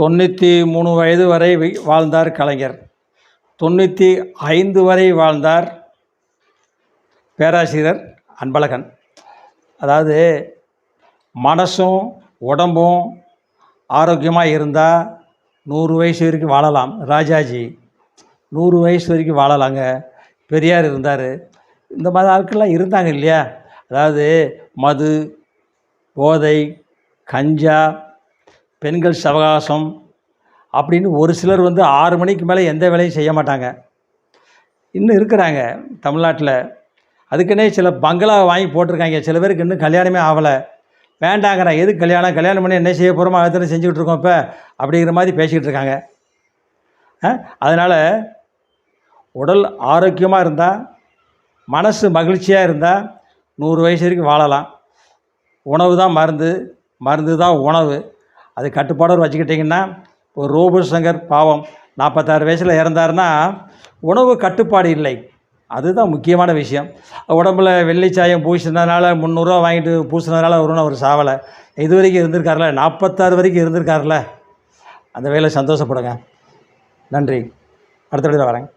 93 வயது வரை வாழ்ந்தார் கலைஞர். 95 வரை வாழ்ந்தார் பேராசிரியர் அன்பழகன். அதாவது மனசும் உடம்பும் ஆரோக்கியமாக இருந்தால் 100 வயசு வரைக்கும் வாழலாம். ராஜாஜி 100 வயசு வரைக்கும் வாழலாங்க. பெரியார் இருந்தார். இந்த மாதிரி ஆட்கள்லாம் இருந்தாங்க இல்லையா? அதாவது மது, போதை, கஞ்சா, பெண்கள் சவகாசம் அப்படின்னு ஒரு சிலர் 6 மணிக்கு மேலே எந்த வேலையும் செய்ய மாட்டாங்க. இன்னும் இருக்கிறாங்க தமிழ்நாட்டில். அதுக்குன்னே சில பங்களா வாங்கி போட்டிருக்காங்க. சில பேருக்கு இன்னும் கல்யாணமே ஆகலை. வேண்டாங்கிறேன். எதுக்கு கல்யாணம்? கல்யாணம் பண்ணி என்ன செய்ய போகிறோமோ அதை செஞ்சுக்கிட்டு இருக்கோம் இப்போ அப்படிங்கிற மாதிரி பேசிக்கிட்டு இருக்காங்க. அதனால் உடல் ஆரோக்கியமாக இருந்தால், மனசு மகிழ்ச்சியாக இருந்தால் 100 வயசு வரைக்கும் வாழலாம். உணவு தான் மருந்து, மருந்து தான் உணவு. அது கட்டுப்பாடோடு வச்சுக்கிட்டிங்கன்னா, ஒரு ரோபோ சங்கர் பாவம் 46 வயசில் இறந்தாருன்னா உணவு கட்டுப்பாடு இல்லை. அதுதான் முக்கியமான விஷயம். உடம்புல வெள்ளைச்சாயம் பூசினதுனால 300 ரூபா வாங்கிட்டு பூசினதுனால அவர் சாவலை. இது வரைக்கும் இருந்திருக்காருல, 46 வரைக்கும் இருந்திருக்காருல. அந்த வேலை சந்தோஷப்படுங்க. நன்றி. அடுத்த வீடியோவில் வரேன்.